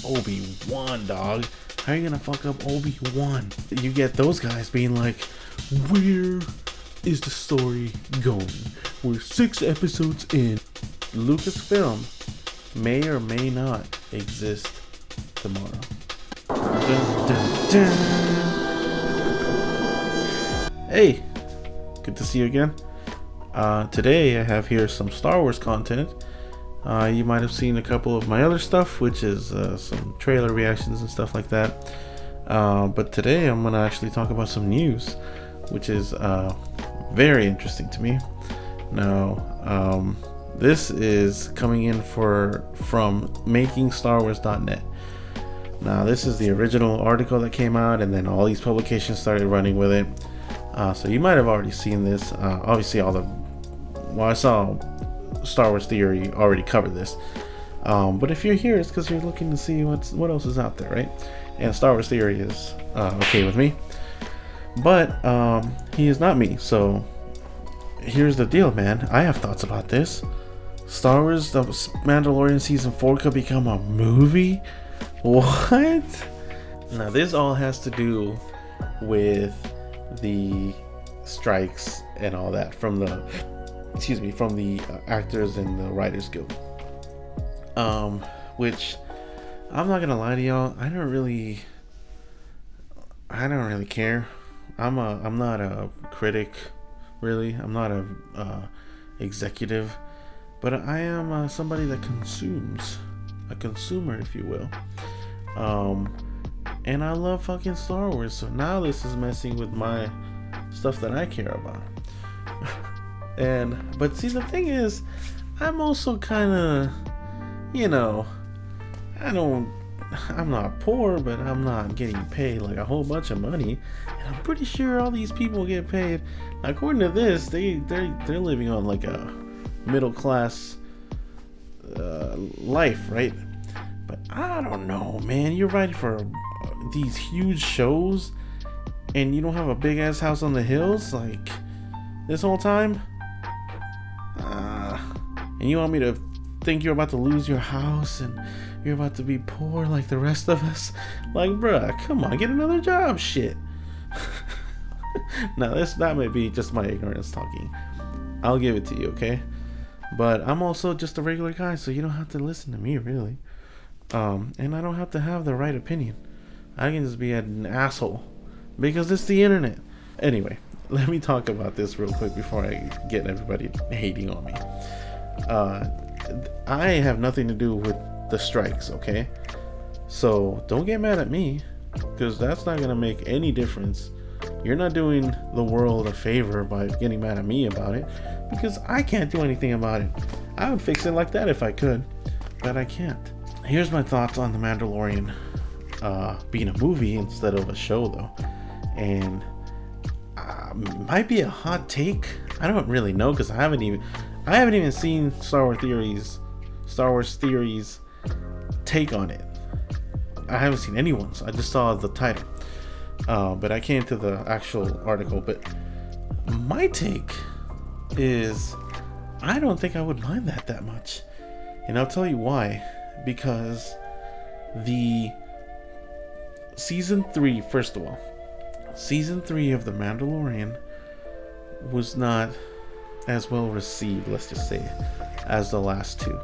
Obi-Wan, dog. How are you gonna fuck up Obi-Wan? You get those guys being like, where is the story going? We're 6 episodes in. Lucasfilm may or may not exist tomorrow. Dun, dun, dun. Hey, good to see you again. Today I have here some Star Wars content. You might have seen a couple of my other stuff, which is some trailer reactions and stuff like that. But today I'm going to actually talk about some news, which is very interesting to me. Now, this is coming in from makingstarwars.net. Now, this is the original article that came out, and then all these publications started running with it. So you might have already seen this. Obviously, I saw Star Wars Theory already covered this. But if you're here, it's because you're looking to see what else is out there, right? And Star Wars Theory is okay with me. But he is not me. So here's the deal, man. I have thoughts about this. Star Wars The Mandalorian Season 4 could become a movie? What? Now, this all has to do with the strikes and all that from the actors and the writers guild, which I'm not gonna lie to y'all, I don't really care. I'm not a critic, really. I'm not a executive, but I am somebody that consumes, a consumer, if you will. And I love fucking Star Wars, so now this is messing with my stuff that I care about. But see, the thing is, I'm also kind of, I'm not poor, but I'm not getting paid like a whole bunch of money, and I'm pretty sure all these people get paid. Now, according to this, they're living on like a middle class life, right? But I don't know, man. You're writing for these huge shows, and you don't have a big ass house on the hills like this whole time. And you want me to think you're about to lose your house and you're about to be poor like the rest of us? Like, bruh, come on, get another job, shit. Now, that may be just my ignorance talking. I'll give it to you, okay? But I'm also just a regular guy, so you don't have to listen to me, really. And I don't have to have the right opinion. I can just be an asshole because it's the internet. Anyway, let me talk about this real quick before I get everybody hating on me. I have nothing to do with the strikes, okay? So don't get mad at me, because that's not gonna make any difference. You're not doing the world a favor by getting mad at me about it, because I can't do anything about it. I would fix it like that if I could, but I can't. Here's my thoughts on The Mandalorian being a movie instead of a show, though. And might be a hot take. I don't really know, because I haven't even seen Star Wars Theory's take on it. I haven't seen anyone's. I just saw the title. But I came to the actual article. But my take is, I don't think I would mind that much. And I'll tell you why. Because the Season 3, first of all, Season 3 of The Mandalorian was not as well received, let's just say, as the last two.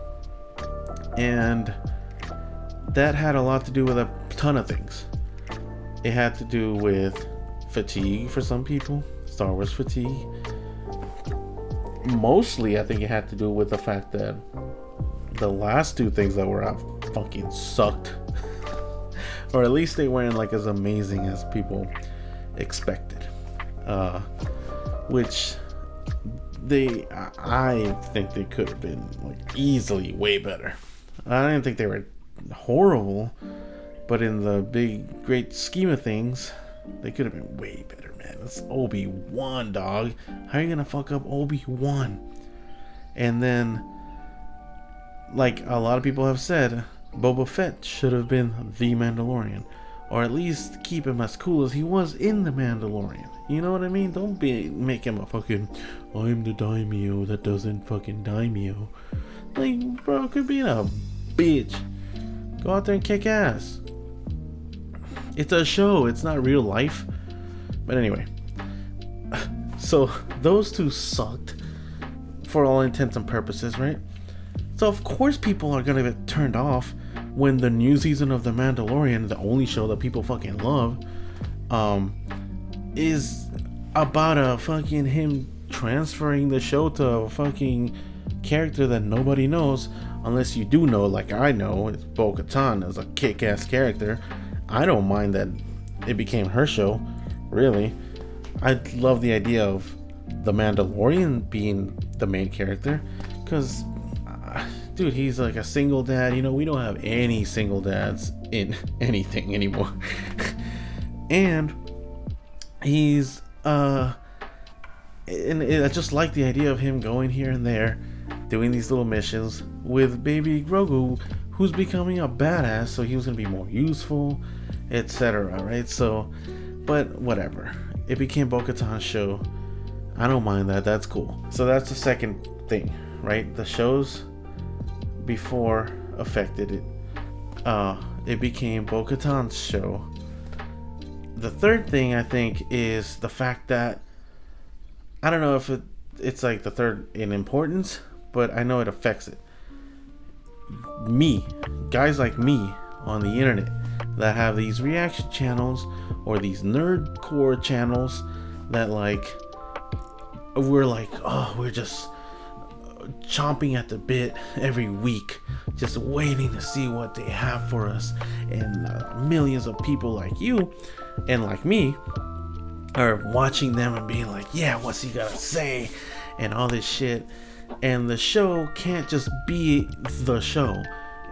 And that had a lot to do with a ton of things. It had to do with fatigue for some people, Star Wars fatigue. Mostly, I think it had to do with the fact that the last two things that were out fucking sucked. Or at least they weren't like as amazing as people expected. Which I think they could have been like easily way better. I didn't think they were horrible, but in the big great scheme of things, they could have been way better, man. It's Obi-Wan, dog. How are you gonna fuck up Obi-Wan? And then, like a lot of people have said, Boba Fett should have been the Mandalorian, or at least keep him as cool as he was in the Mandalorian. You know what I mean? Don't make him a fucking, I'm the daimyo that doesn't fucking daimyo. Like, bro, could be a bitch. Go out there and kick ass. It's a show, it's not real life. But anyway, so those two sucked for all intents and purposes, right? So of course people are gonna get turned off when the new season of The Mandalorian, the only show that people fucking love, is about a fucking him transferring the show to a fucking character that nobody knows, unless you do know, like I know, it's Bo-Katan as a kick-ass character. I don't mind that it became her show, really. I love the idea of the Mandalorian being the main character, because dude, he's like a single dad. You know, we don't have any single dads in anything anymore. And he's and I just like the idea of him going here and there, doing these little missions with baby Grogu, who's becoming a badass, so he was gonna be more useful, etc. Right? So, but whatever. It became Bo-Katan's show. I don't mind that. That's cool. So that's the second thing, right? The shows before affected it. It became Bo-Katan's show. The third thing I think is the fact that I don't know if it's like the third in importance, but I know it affects it. Me, guys like me on the internet that have these reaction channels or these nerdcore channels that like we're like, oh, we're just chomping at the bit every week, just waiting to see what they have for us. And millions of people like you and like me are watching them and being like, yeah, what's he gonna say and all this shit. And the show can't just be the show.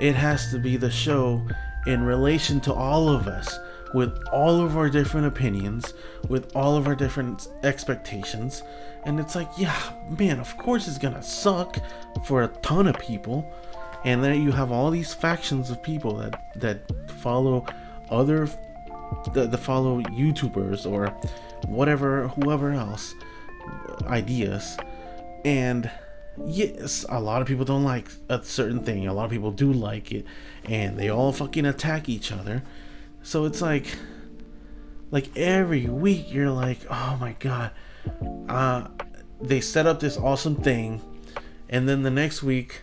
It has to be the show in relation to all of us, with all of our different opinions, with all of our different expectations. And it's like, yeah, man, of course it's gonna suck for a ton of people. And then you have all these factions of people that follow other that follow YouTubers or whatever, whoever else ideas. And yes, a lot of people don't like a certain thing, a lot of people do like it, and they all fucking attack each other. So it's like every week you're like, oh my god, they set up this awesome thing, and then the next week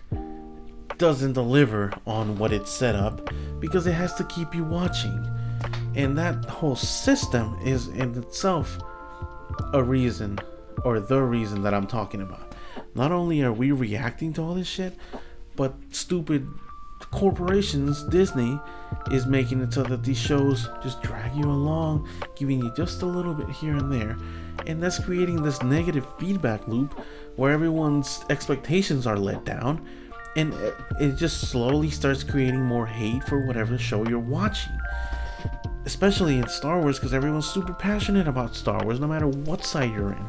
doesn't deliver on what it set up because it has to keep you watching. And that whole system is in itself a reason, or the reason that I'm talking about. Not only are we reacting to all this shit, but stupid corporations, Disney, is making it so that these shows just drag you along, giving you just a little bit here and there. And that's creating this negative feedback loop where everyone's expectations are let down, and it just slowly starts creating more hate for whatever show you're watching. Especially in Star Wars, because everyone's super passionate about Star Wars, no matter what side you're in.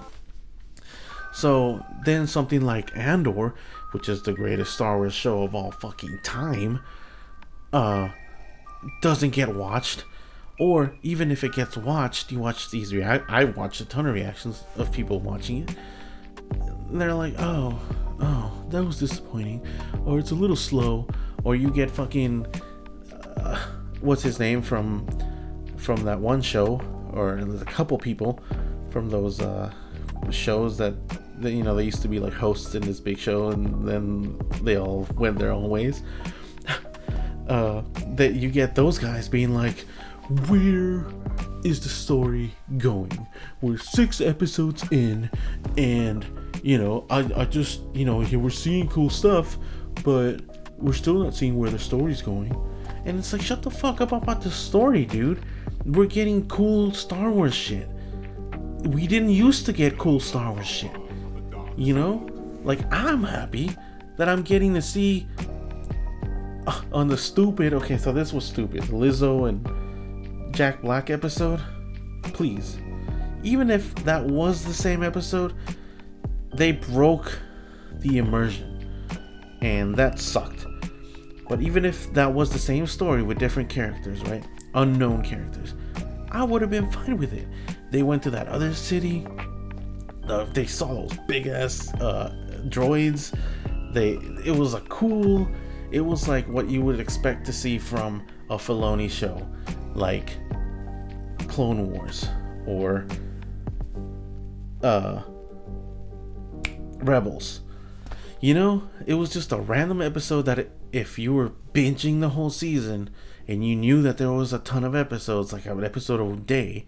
So then something like Andor, which is the greatest Star Wars show of all fucking time, doesn't get watched. Or even if it gets watched, you watch these I watched a ton of reactions of people watching it. And they're like, oh, that was disappointing. Or it's a little slow. Or you get fucking, what's his name from that one show, or there's a couple people from those shows that you know, they used to be like hosts in this big show, and then they all went their own ways. That you get those guys being like, where is the story going? We're 6 episodes in, and you know, I just, you know, we're seeing cool stuff, but we're still not seeing where the story's going. And it's like, shut the fuck up about the story, dude. We're getting cool Star Wars shit. We didn't used to get cool Star Wars shit. You know? Like, I'm happy that I'm getting to see on the stupid, okay, so this was stupid, Lizzo and Jack Black episode. Please. Even if that was the same episode, they broke the immersion. And that sucked. But even if that was the same story with different characters, right? Unknown characters, I would have been fine with it. They went to that other city. They saw those big ass droids. It was a cool. It was like what you would expect to see from a Filoni show, like Clone Wars or Rebels. You know, it was just a random episode that if you were binging the whole season and you knew that there was a ton of episodes, like an episode a day,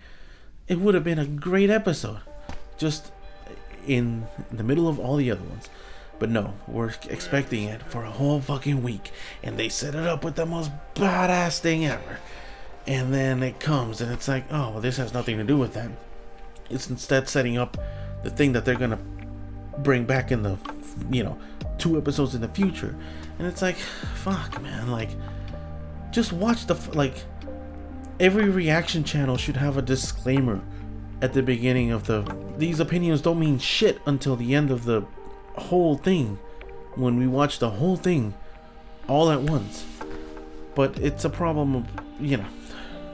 it would have been a great episode. Just in the middle of all the other ones. But no, we're expecting it for a whole fucking week. And they set it up with the most badass thing ever. And then it comes and it's like, oh, well, this has nothing to do with that. It's instead setting up the thing that they're going to bring back in the, 2 episodes in the future. And it's like, fuck, man. Like, just watch every reaction channel should have a disclaimer at the beginning of these opinions don't mean shit until the end of the whole thing, when we watch the whole thing all at once. But it's a problem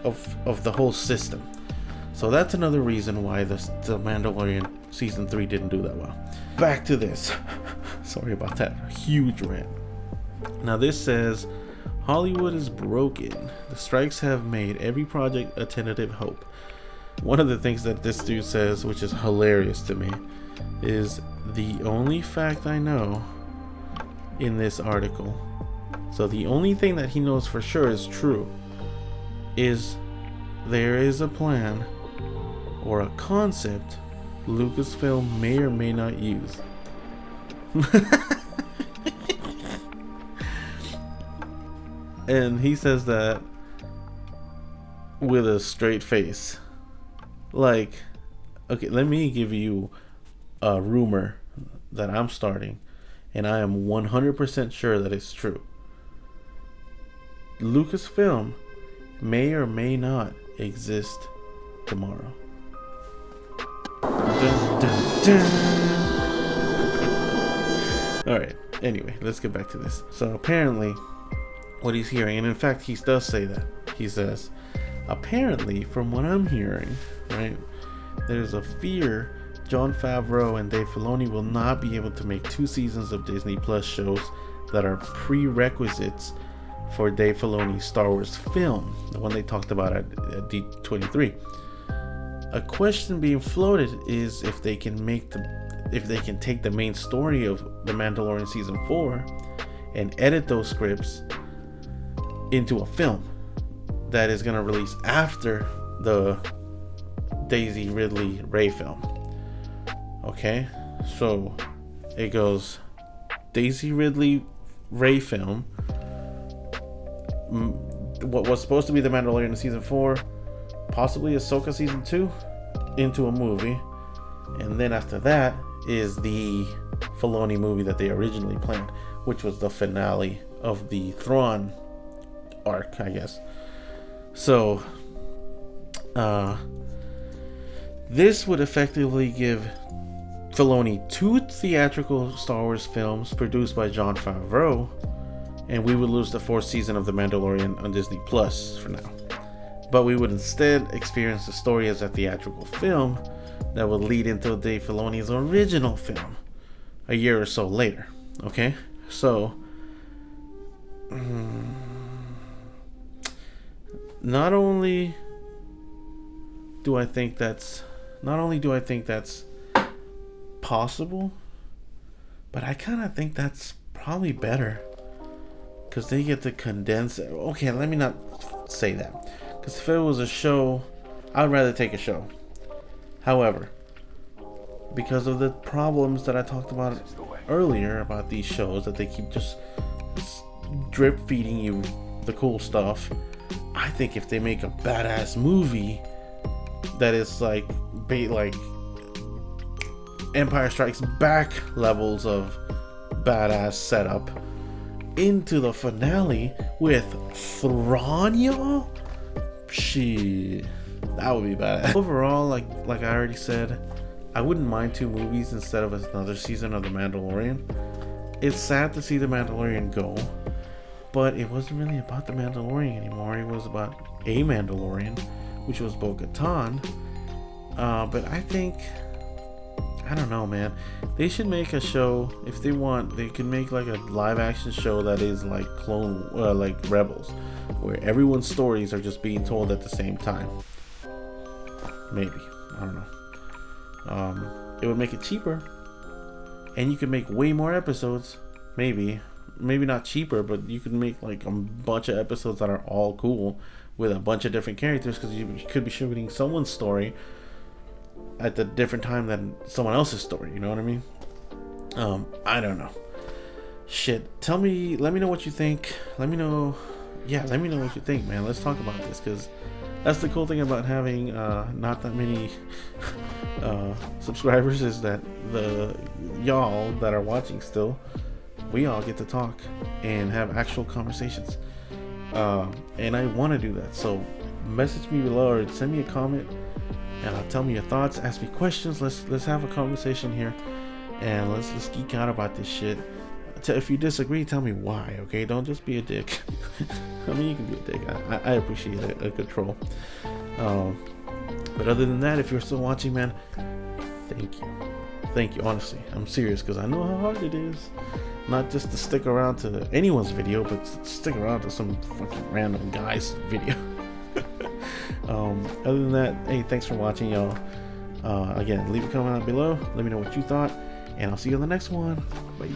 of the whole system. So that's another reason why the Mandalorian season 3 didn't do that well. Back to this. Sorry about that huge rant. Now this says, Hollywood is broken. The strikes have made every project a tentative hope. One of the things that this dude says, which is hilarious to me, is the only fact I know in this article. So the only thing that he knows for sure is true is there is a plan or a concept Lucasfilm may or may not use. And he says that with a straight face. Like, okay, let me give you a rumor that I'm starting, and I am 100% sure that it's true. Lucasfilm may or may not exist tomorrow. Dun, dun, dun. Alright, anyway, let's get back to this. So apparently, what he's hearing, and in fact he does say that, he says, apparently from what I'm hearing, right, there's a fear Jon Favreau and Dave Filoni will not be able to make 2 seasons of Disney Plus shows that are prerequisites for Dave Filoni's Star Wars film, the one they talked about at D23. A question being floated is if they can take the main story of The Mandalorian season 4 and edit those scripts into a film that is going to release after the Daisy Ridley Rey film. Okay, so it goes Daisy Ridley Rey film, what was supposed to be The Mandalorian season 4, possibly Ahsoka season 2, into a movie, and then after that is the Filoni movie that they originally planned, which was the finale of the Thrawn arc, I guess. So this would effectively give Filoni 2 theatrical Star Wars films produced by Jon Favreau, and we would lose the 4th season of The Mandalorian on Disney Plus for now. But we would instead experience the story as a theatrical film that would lead into Dave Filoni's original film a year or so later. Okay? So not only do I think that's possible, but I kind of think that's probably better, because they get to condense it. Okay, let me not say that, because if it was a show, I'd rather take a show. However, because of the problems that I talked about earlier about these shows, that they keep just drip feeding you the cool stuff, I think if they make a badass movie that is like Empire Strikes Back levels of badass setup into the finale with Thrawn, y'all, shit, that would be badass. Overall, like I already said, I wouldn't mind 2 movies instead of another season of The Mandalorian. It's sad to see The Mandalorian go, but it wasn't really about The Mandalorian anymore. It was about a Mandalorian, which was Bo-Katan. But I think I don't know, man. They should make a show if they want. They can make like a live action show that is like like Rebels, where everyone's stories are just being told at the same time. Maybe, I don't know. It would make it cheaper, and you could make way more episodes. Maybe not cheaper, but you could make like a bunch of episodes that are all cool with a bunch of different characters, because you could be shooting someone's story at the different time than someone else's story. You know what I mean? I don't know. Shit. Let me know what you think. Let me know what you think, man. Let's talk about this, because that's the cool thing about having not that many subscribers, is that the y'all that are watching still, we all get to talk and have actual conversations. And I want to do that. So message me below or send me a comment. Tell me your thoughts. Ask me questions. Let's have a conversation here, and let's geek out about this shit. If you disagree, tell me why. Okay, don't just be a dick. I mean, you can be a dick. I appreciate a good troll. But other than that, if you're still watching, man, thank you. Honestly, I'm serious, because I know how hard it is. Not just to stick around to anyone's video, but to stick around to some fucking random guy's video. Other than that, hey, thanks for watching, y'all. Again, leave a comment below. Let me know what you thought, and I'll see you on the next one. Bye.